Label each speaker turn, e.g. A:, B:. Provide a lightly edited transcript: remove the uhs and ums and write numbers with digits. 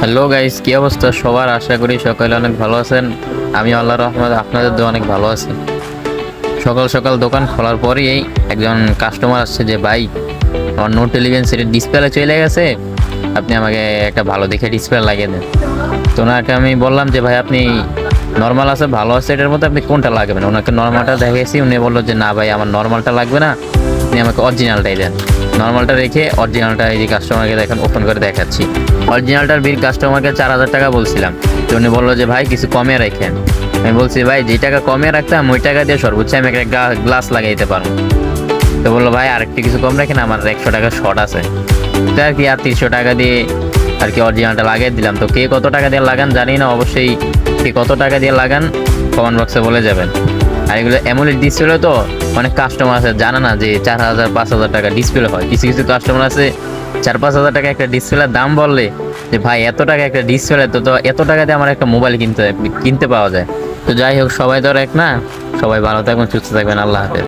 A: Hello guys, কি অবস্থা সবার? আশা করি সকালে অনেক ভালো আছেন। আমি আল্লাহর রহমতে আপনাদের দোয়া অনেক ভালো আছি। সকাল সকাল দোকান খোলার পরেই একজন কাস্টমার আসছে যে ভাই, আমার নোট 11 সেটের ডিসপ্লে চলে গেছে, আপনি আমাকে একটা ভালো দেখে ডিসপ্লে লাগিয়ে দেন। তো ওনাকে আমি বললাম যে ভাই, আপনি নর্মাল আছে ভালো আছে, এটার মধ্যে আপনি কোনটা লাগাবেন? ওনাকে নর্মালটা দেখাইছি, উনি বললো যে না ভাই, আমার নর্মালটা লাগবে না, আপনি আমাকে অরিজিনালটাই দেন। নর্মালটা রেখে অরিজিনালটা এই যে কাস্টমারকে দেখেন ওপেন করে দেখাচ্ছি। অরিজিনালটার বিল কাস্টমারকে 4,000 টাকা বলছিলাম, তো উনি বললো যে ভাই কিছু কমে রাখেন। আমি বলছি ভাই, যে টাকা কমে রাখতাম ওই টাকা দিয়ে সর্বোচ্চ আমি একটা গ্লাস লাগাইতে পারবো। তো বললো ভাই আরেকটু কিছু কম রাখেন, আমার 100 টাকা শর্ট আছে। তো আর কি, আর 300 টাকা দিয়ে আর কি অরিজিনালটা লাগিয়ে দিলাম। তো কে কত টাকা দিয়ে লাগান জানি না, অবশ্যই কে কত টাকা দিয়ে লাগান কমেন্ট বক্সে বলে যাবেন। আর এগুলো অ্যামোলেড ডিসপ্লে তো অনেক কাস্টমার আছে জানে না যে 4,000 5,000 টাকা ডিসপ্লে হয়। কিছু কিছু কাস্টমার আছে 4-5 হাজার টাকা একটা ডিসপ্লের দাম বললে যে ভাই এত টাকা একটা ডিসপ্লে, তো এত টাকা দিয়ে আমার একটা মোবাইল কিনতে পাওয়া যায়। তো যাই হোক, সবাই তো আর এক না, সবাই ভালো থাকবেন, সুস্থ থাকবেন, আল্লাহ হাফেজ।